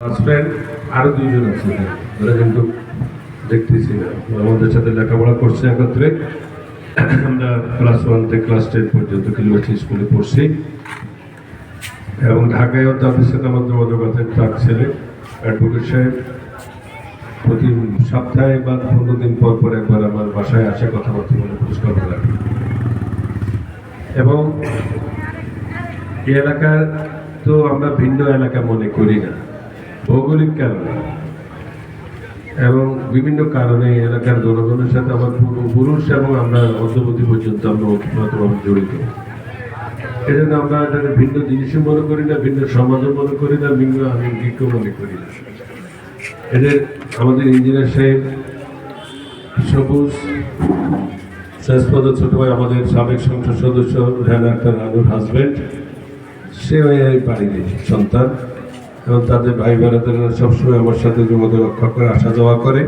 Husband আরো দুইজন আছে, ওরা কিন্তু দেখতেছি না, আমাদের সাথে লেখাপড়া করছে একত্রে। আমরা ক্লাস 1 থেকে ক্লাস 10 পর্যন্ত কিলোমিটার স্কুলে পড়ছি এবং ঢাকায়ও তাদের সাথে আমার যোগাযোগ আছে। তার ছেলে অ্যাডভোকেট সাহেব প্রতি সপ্তাহে বা 15 দিন পর পর একবার আমার বাসায় আসে, কথাবার্তা বলে পুরস্কার লাগে। এবং এই এলাকার তো আমরা ভিন্ন এলাকা মনে করি না, ভৌগোলিক কারণে এবং বিভিন্ন কারণে এলাকার জনগণের সাথে আমার পুরুষ এবং আমরা অদ্যবধি পর্যন্ত আমরা ওতপ্রোতভাবে জড়িত। এই জন্য আমরা এটাকে ভিন্ন জিনিসও মনে করি না, ভিন্ন সমাজও মনে করি না, ভিন্ন আঙ্গিকও মনে করি না। এদের আমাদের ইঞ্জিনিয়ার সাহেব সবুজ শেষপদ ছোট ভাই, আমাদের সাবেক সংসদ সদস্য রেহানা আক্তার রানুর হাজব্যান্ড, সে এই বাড়ির সন্তান এবং তাদের ভাই বোনেরা সবসময় আমার সাথে যোগাযোগ রক্ষা করে, আসা যাওয়া করে।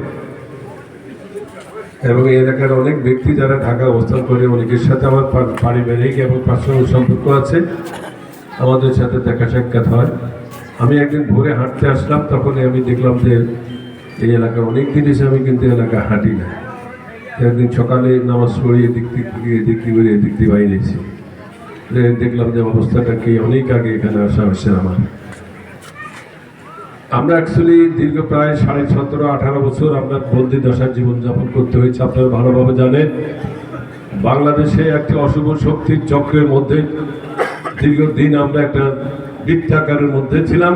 এবং এই এলাকার অনেক ব্যক্তি যারা ঢাকা অবস্থান করে, অনেকের সাথে আমার পারিবারিক এবং পার্সোনাল সম্পর্ক আছে, আমাদের সাথে দেখা সাক্ষাৎ হয়। আমি একদিন ভোরে হাঁটতে আসলাম, তখনই আমি দেখলাম যে এই এলাকার অনেক দিন এসে আমি কিন্তু এলাকা হাঁটি না। একদিন সকালে নামাজ পড়ি, এদিক দিয়ে বাইরেছি, দেখলাম যে অবস্থাটা কি, অনেক আগে এখানে আসা হচ্ছে আমার। আমরা অ্যাকচুয়ালি দীর্ঘ প্রায় 17.5-18 বছর আমরা বন্দি দশার জীবনযাপন করতে হয়েছে। আপনারা ভালোভাবে জানেন, বাংলাদেশে একটি অশুভ শক্তির চক্রের মধ্যে দীর্ঘদিন আমরা একটা বৃত্তাকারের মধ্যে ছিলাম,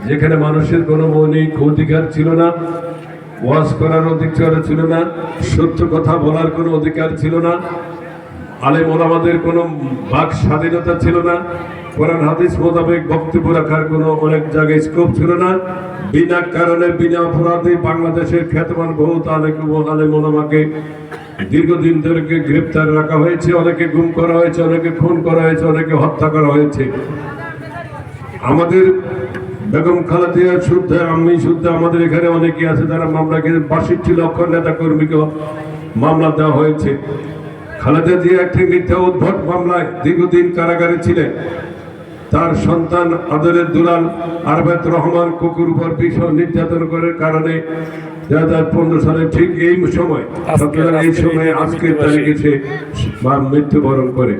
যেখানে মানুষের কোনো মৌলিক অধিকার ছিল না, ওয়াজ করার অধিকার ছিল না, সত্য কথা বলার কোনো অধিকার ছিল না, আলেম ওলামাদের কোনো বাক স্বাধীনতা ছিল না, কোরআন হাদিস মোতাবেক বক্তব্য রাখার কোনো অনেক জায়গায় স্কোপ ছিল না। বিনা কারণে বিনা অপরাধে বাংলাদেশের খ্যাতমান বহুত আলেম ওলামাকে দীর্ঘদিন ধরে গ্রেপ্তার রাখা হয়েছে, অনেকে গুম করা হয়েছে, অনেকে খুন করা হয়েছে, অনেকে হত্যা করা হয়েছে। আমাদের বেগম খালেদা শুদ্ধ, আমি শুদ্ধ, আমাদের এখানে অনেকে আছে যারা মামলাকে 62 লক্ষ নেতা কর্মীকে মামলা দেওয়া হয়েছে। খালেদা জিয়া একটি মিথ্যা উদ্ভট মামলায় দীর্ঘদিন কারাগারে ছিলেন। তার সন্তান আদরের দুলাল আরবাত রহমান কুকুর উপর বিষয় নির্যাতন করার কারণে 2015 সালে ঠিক এই সময় আজকের তারিখে সে মৃত্যুবরণ করে,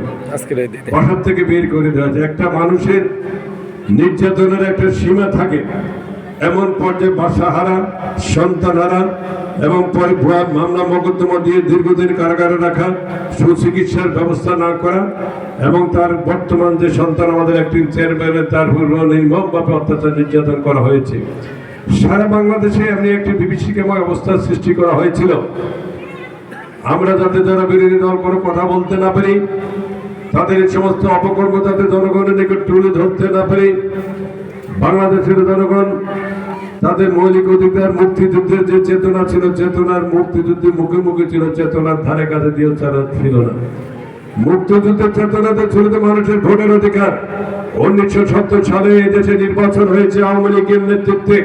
বাসা থেকে বের করে দেওয়া যায়। একটা মানুষের নির্যাতনের একটা সীমা থাকে, এমন পর্যায়ে বাসা হারা, সন্তান হারা এবং পরে ভুয়া মামলা মকদ্দমা দিয়ে দীর্ঘদিন কারাগারে রাখা, সুচিকিৎসার ব্যবস্থা না করা এবং তার বর্তমান যে সন্তান আমাদের একটি চেয়ারম্যানের, তার নির্মমভাবে অত্যাচার নির্যাতন করা হয়েছে। সারা বাংলাদেশে এমনি একটি বিভীষিকাময় অবস্থার সৃষ্টি করা হয়েছিল। আমরা যাতে যারা বিরোধী দল কোনো কথা বলতে না পারি, তাদের এই সমস্ত অপকর্ম যাতে জনগণের নিকট তুলে ধরতে না পারি, বাংলাদেশের জনগণ তাদের মৌলিক অধিকার, মুক্তিযুদ্ধের যে চেতনা ছিল, চেতনার মুক্তিযুদ্ধের মুখে মুখে ছিল, চেতনার ধারে কাছে দিয়ে তারা ছিল না। মুক্তিযুদ্ধের চেতনাতে ছিল তো মানুষের ভোটের অধিকার। 1970 সালে এদেশে নির্বাচন হয়েছে আওয়ামী লীগের নেতৃত্বে,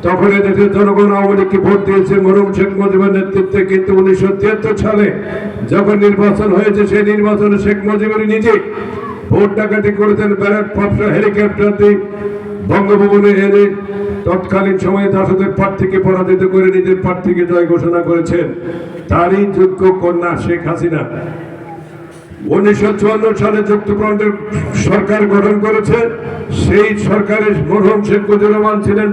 তখন এদেশের জনগণ আওয়ামী লীগকে ভোট দিয়েছে মরহুম শেখ মুজিবের নেতৃত্বে। কিন্তু 1973 সালে যখন নির্বাচন হয়েছে, সেই নির্বাচনে শেখ মুজিবের নিজে ভোট ডাকাতি করেছেন, ব্যারাক পাপসা হেলিকপ্টার দিয়ে বঙ্গভবনে এনে তৎকালীন সময়ে জাসদের প্রার্থীকে পরাজিত করে নিজের প্রার্থীকে জয় ঘোষণা করেছেন। তারই যোগ্য কন্যা শেখ হাসিনা 1954 সালে যুক্তফ্রন্টের সরকার গঠন করেছে। সেই সরকারের মরহুম শেখ মুজিবুর রহমান ছিলেন